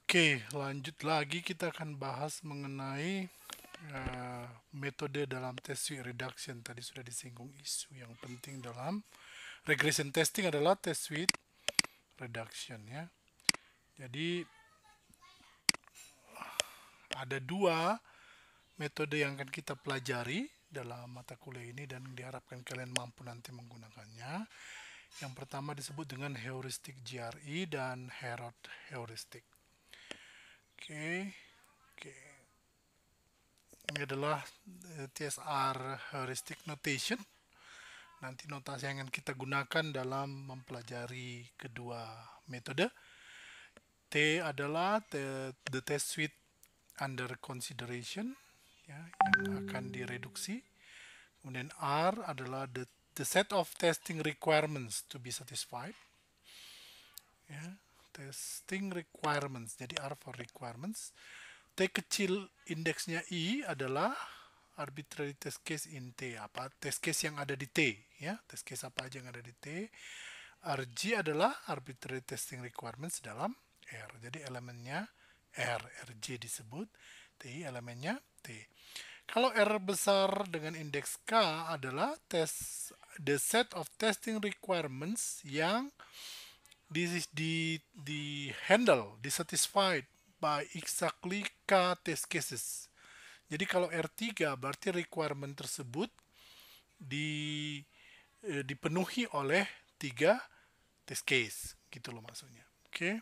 Oke, lanjut lagi kita akan bahas mengenai metode dalam test suite reduction. Tadi sudah disinggung isu yang penting dalam regression testing adalah test suite reduction ya. Jadi ada dua metode yang akan kita pelajari dalam mata kuliah ini dan diharapkan kalian mampu nanti menggunakannya. Yang pertama disebut dengan heuristic GRE dan Herod heuristic. Oke, oke. Ini adalah TSR heuristic notation. Nanti notasi yang akan kita gunakan dalam mempelajari kedua metode. T adalah the test suite under consideration, ya, yang akan direduksi. Kemudian R adalah the set of testing requirements to be satisfied. Ya, testing requirements. Jadi R for requirements. T kecil indeksnya I adalah arbitrary test case in T, apa test case yang ada di T, ya, test case apa aja yang ada di T. RG adalah arbitrary testing requirements dalam R, jadi elemennya R, RG disebut, T elemennya T. Kalau R besar dengan indeks K adalah the set of testing requirements yang di handle, disatisfied by exactly K test cases. Jadi kalau R3 berarti requirement tersebut dipenuhi oleh 3 test case, gitu loh maksudnya. Oke.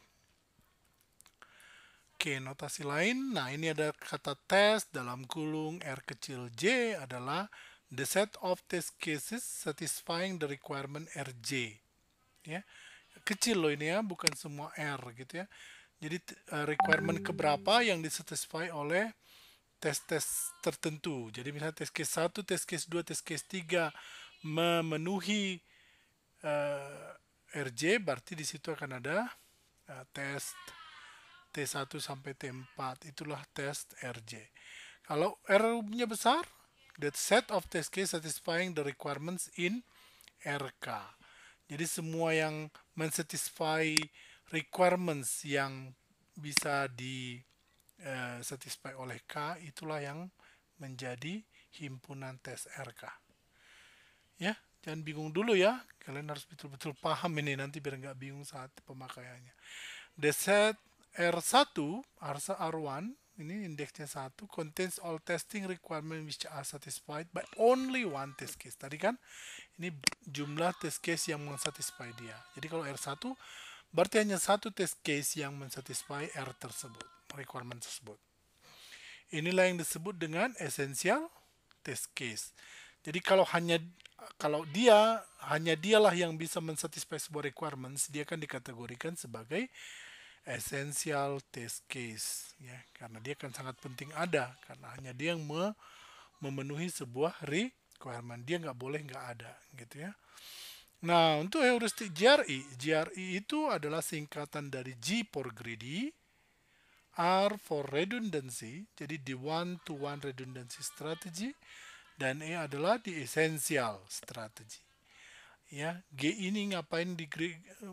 Oke, notasi lain. Nah, ini ada kata test dalam kurung R kecil J adalah the set of test cases satisfying the requirement RJ. Ya. Kecil loh ini ya, bukan semua R gitu ya. Jadi requirement keberapa yang disatisfy oleh tes-tes tertentu. Jadi misalnya test case 1, test case 2, test case 3 memenuhi RJ, berarti di situ akan ada tes T1 sampai T4. Itulah tes RJ. Kalau R-nya besar, the set of test case satisfying the requirements in RK. Jadi semua yang mensatisfy requirements yang bisa di satisfy oleh K, itulah yang menjadi himpunan tes RK. Ya, jangan bingung dulu ya. Kalian harus betul-betul paham ini nanti biar nggak bingung saat pemakaiannya. The set R1, R1, ini indeksnya 1, contains all testing requirement which are satisfied by only one test case. Tadi kan ini jumlah test case yang mensatisfy dia. Jadi kalau R1 berarti hanya satu test case yang mensatisfy R tersebut, requirement tersebut. Inilah yang disebut dengan essential test case. Jadi kalau dialah yang bisa mensatisfy sebuah requirements, dia akan dikategorikan sebagai essential test case, ya, karena dia akan sangat penting ada, karena hanya dia yang memenuhi sebuah requirement, dia nggak boleh nggak ada, gitu ya. Nah, untuk heuristic GRE itu adalah singkatan dari G for greedy, R for redundancy, jadi di one-to-one redundancy strategy, dan E adalah di essential strategy. Ya, G ini ngapain di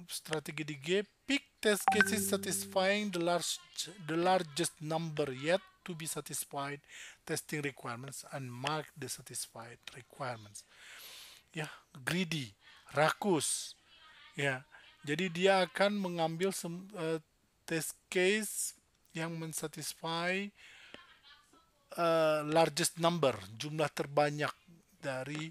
strategi di G? Pick test cases satisfying the largest number yet to be satisfied testing requirements and mark the satisfied requirements. Ya, greedy, rakus. Ya, jadi dia akan mengambil test case yang mensatisfy largest number, jumlah terbanyak dari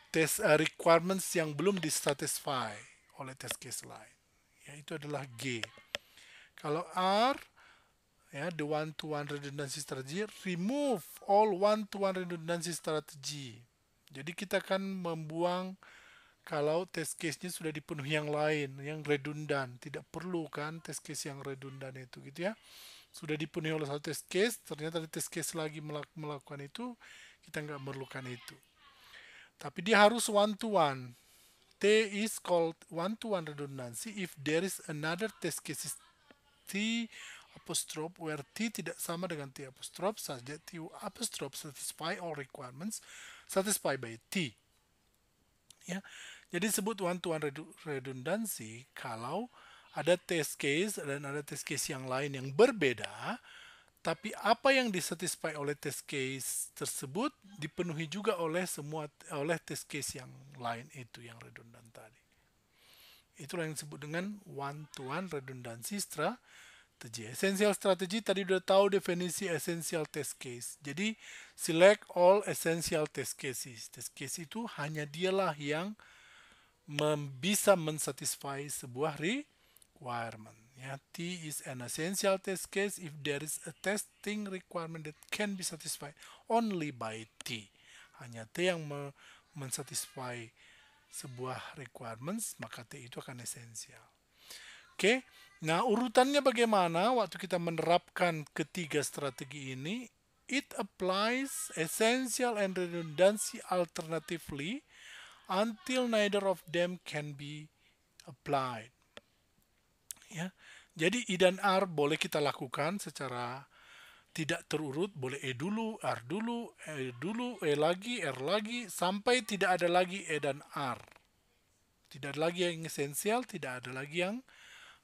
test requirements yang belum disatisfy oleh test case lain. Ya, itu adalah G. Kalau R, ya, the one-to-one redundancy strategy, remove all one-to-one redundancy strategy. Jadi kita akan membuang kalau test case-nya sudah dipenuhi yang lain, yang redundan. Tidak perlu kan test case yang redundan itu, gitu ya. Sudah dipenuhi oleh satu test case, ternyata ada test case lagi melakukan itu, kita nggak memerlukan itu. Tapi dia harus one-to-one. T is called one-to-one redundancy if there is another test case T apostrophe where T tidak sama dengan T apostrophe such that T apostrophe satisfy all requirements satisfied by T. Ya, jadi disebut one-to-one redundancy kalau ada test case dan ada test case yang lain yang berbeda, tapi apa yang disatisfy oleh test case tersebut dipenuhi juga oleh test case yang lain itu yang redundan tadi. Itulah yang disebut dengan one-to-one redundancy strategi. Essential strategy tadi udah tahu definisi essential test case. Jadi select all essential test cases. Test case itu hanya dialah yang bisa mensatisfy sebuah requirement. Ya, T is an essential test case if there is a testing requirement that can be satisfied only by T. Hanya T yang mensatisfy sebuah requirements, maka T itu akan esensial. Oke, nah urutannya bagaimana waktu kita menerapkan ketiga strategi ini? It applies essential and redundancy alternatively until neither of them can be applied. Ya, jadi I dan R boleh kita lakukan secara tidak terurut, boleh E dulu, R dulu, E lagi, R lagi, sampai tidak ada lagi E dan R. Tidak ada lagi yang esensial, tidak ada lagi yang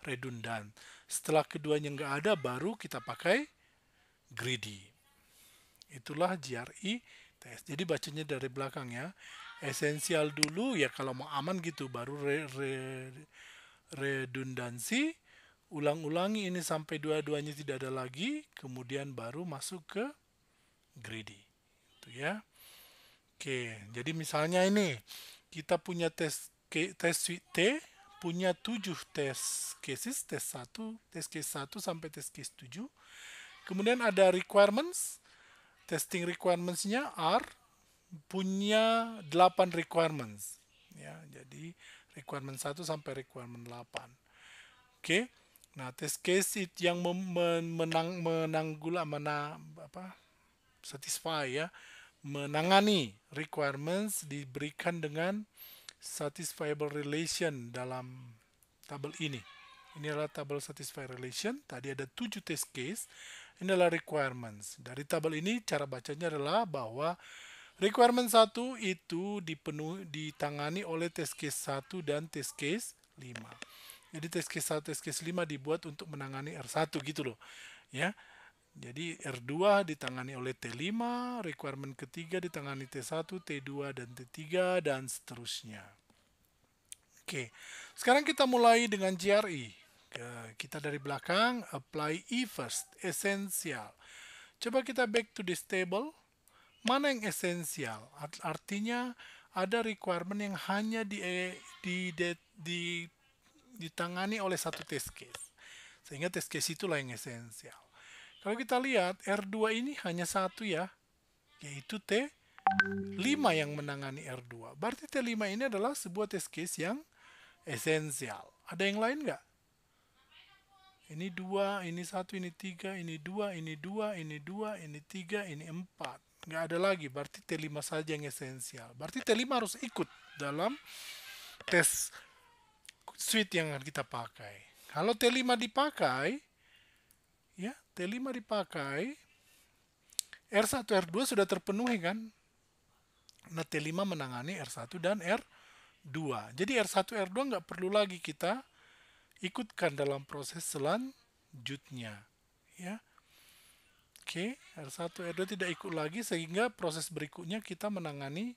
redundan. Setelah keduanya nggak ada, baru kita pakai greedy. Itulah GRE test. Jadi bacanya dari belakang ya. Esensial dulu, ya kalau mau aman gitu, baru redundansi. Ulang-ulangi ini sampai dua-duanya tidak ada lagi, kemudian baru masuk ke greedy. Itu ya. Oke, jadi misalnya ini kita punya tes suite T punya 7 test cases, test case 1 sampai test case 7. Kemudian ada requirements, testing requirements-nya R punya 8 requirements. Ya, jadi requirement 1 sampai requirement 8. Oke. Nah, test case yang satisfy ya, menangani requirements diberikan dengan satisfiable relation dalam tabel ini. Ini adalah tabel satisfy relation. Tadi ada 7 test case. Ini adalah requirements. Dari tabel ini cara bacanya adalah bahwa requirement 1 itu ditangani oleh test case 1 dan test case 5. Jadi test case 1, test case 5 dibuat untuk menangani R1 gitu loh. Ya. Jadi R2 ditangani oleh T5, requirement ketiga ditangani T1, T2 dan T3 dan seterusnya. Oke. Sekarang kita mulai dengan GRE. Kita dari belakang apply E first, essential. Coba kita back to this table. Mana yang esensial? Artinya ada requirement yang hanya ditangani oleh satu test case. Sehingga test case itulah yang esensial. Kalau kita lihat R2 ini hanya satu ya, yaitu T5 yang menangani R2. Berarti T5 ini adalah sebuah test case yang esensial. Ada yang lain nggak? Ini 2, ini 1, ini 3, ini 2, ini 2, ini 2, ini 3, ini 4. Nggak ada lagi, berarti T5 saja yang esensial. Berarti T5 harus ikut dalam tes suite yang akan kita pakai. Kalau T5 dipakai, ya T5 dipakai, R1, R2 sudah terpenuhi kan? Nah T5 menangani R1 dan R2. Jadi R1, R2 nggak perlu lagi kita ikutkan dalam proses selanjutnya. Ya. Oke, R1, R2 tidak ikut lagi sehingga proses berikutnya kita menangani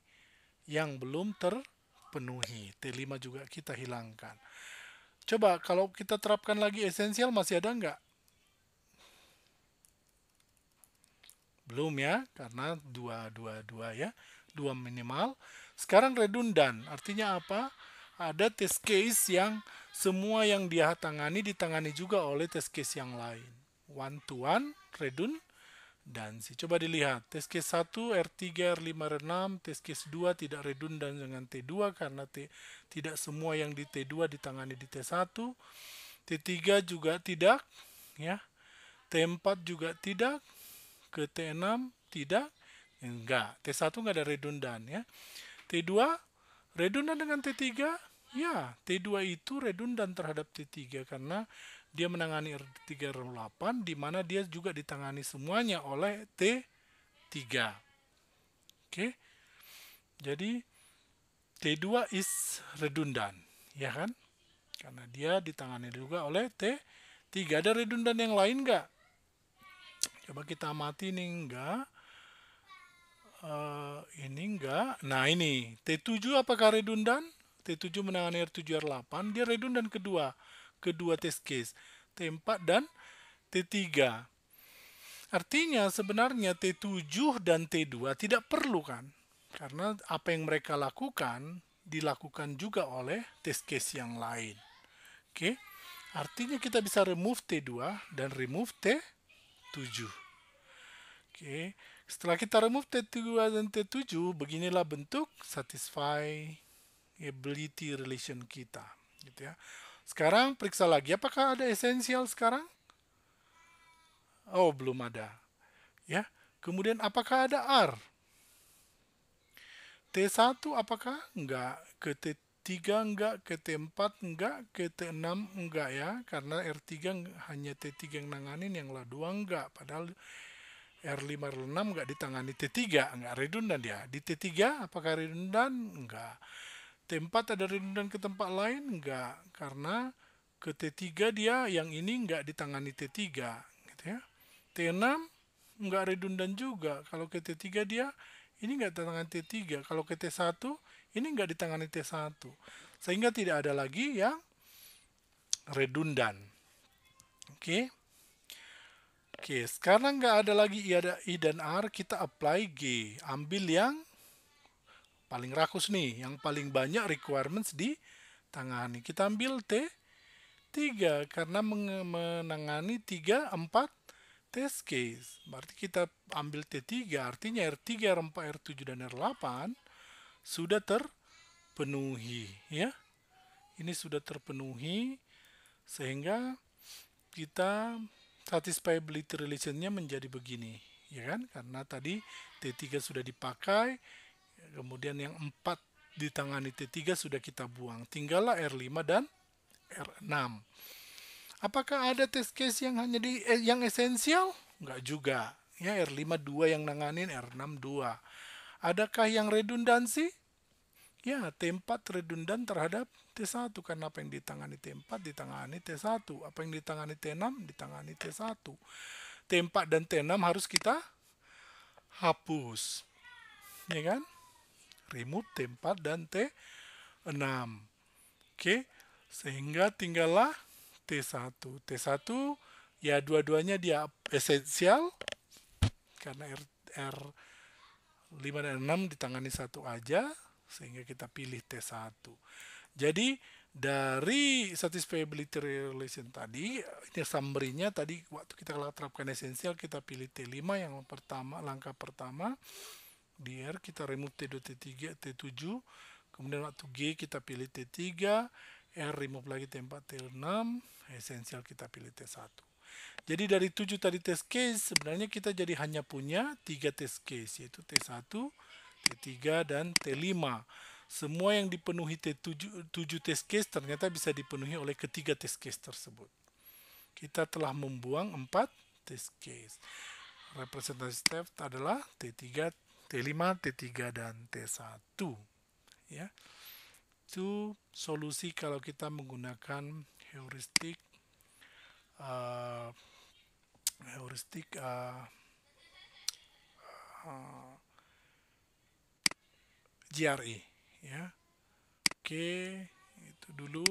yang belum terpenuhi. T5 juga kita hilangkan. Coba kalau kita terapkan lagi esensial masih ada nggak? Belum ya, karena dua ya, 2 minimal. Sekarang redundan, artinya apa? Ada test case yang semua yang dia ditangani juga oleh test case yang lain. One to one, redundancy. Coba dilihat, test case 1, R3, R5, R6, test case 2 tidak redundan dengan T2 karena tidak semua yang di T2 ditangani di T1. T3 juga tidak, ya. T4 juga tidak, ke T6 tidak, enggak. T1 enggak ada redundan ya. T2 redundan dengan T3, ya T2 itu redundan terhadap T3 karena dia menangani R3 R8 di mana dia juga ditangani semuanya oleh T3. Oke. Jadi T2 is redundan, ya kan? karena dia ditangani juga oleh T3. Ada redundan yang lain nggak? Coba kita amati nih, enggak. Ini enggak. Nah ini T7 apakah redundan? T7 menangani R7 R8, dia redundan kedua test case, T4 dan T3. Artinya sebenarnya T7 dan T2 tidak perlu kan, karena apa yang mereka lakukan dilakukan juga oleh test case yang lain. Oke, artinya kita bisa remove T2 dan remove T7. Oke, setelah kita remove T2 dan T7, beginilah bentuk satisfiability relation kita, gitu ya. Sekarang periksa lagi, apakah ada esensial sekarang? Oh, belum ada. Ya. Kemudian apakah ada R? T1 apakah? Enggak. Ke T3 enggak, ke T4 enggak, ke T6 enggak ya, karena R3 hanya T3 yang nanganin, yang La2 enggak. Padahal R5, R6 enggak ditangani T3, enggak redundan dia. Di T3 apakah redundan? Enggak. T4 ada redundan ke tempat lain? Enggak, karena ke T3 dia yang ini enggak ditangani T3, gitu ya. T6 enggak redundan juga. Kalau ke T3 dia ini enggak ditangani T3. Kalau ke T1 ini enggak ditangani T1. Sehingga tidak ada lagi yang redundan. Oke. Oke, sekarang nggak ada lagi I dan R, kita apply G. Ambil yang paling rakus nih, yang paling banyak requirements ditangani. Kita ambil T3 karena menangani 3, 4 test case. Berarti kita ambil T3, artinya R3, R4, R7, dan R8 sudah terpenuhi. Ya, ini sudah terpenuhi sehingga kita satisfiability relation-nya menjadi begini, ya kan? Karena tadi T3 sudah dipakai, kemudian yang 4 ditangani T3 sudah kita buang. Tinggallah R5 dan R6. Apakah ada test case yang hanya yang esensial? Enggak juga. Ya, R5 2 yang nanganin, R6 2. Adakah yang redundansi? Ya, T4 redundan terhadap T1 karena apa yang ditangani T4 ditangani T1, apa yang ditangani T6 ditangani T1. T4 dan T6 harus kita hapus. Ya kan? Remove T4 dan T6. Oke, sehingga tinggallah T1. T1 ya dua-duanya dia esensial karena R5 dan 6 ditangani satu aja, sehingga kita pilih T1. Jadi dari satisfiability relation tadi, ini summary-nya tadi waktu kita terapkan esensial kita pilih T5 yang pertama, langkah pertama. Di R kita remove T2, T3, T7. Kemudian waktu G kita pilih T3, R remove lagi T4, T6, esensial kita pilih T1. Jadi dari 7 tadi test case, sebenarnya kita jadi hanya punya 3 test case, yaitu T1, T3, dan T5. Semua yang dipenuhi T7 test case ternyata bisa dipenuhi oleh ketiga test case tersebut. Kita telah membuang 4 test case. Representative step adalah T3, T5, T3, dan T1. Ya. Itu solusi kalau kita menggunakan heuristik GRE, ya. Oke, itu dulu.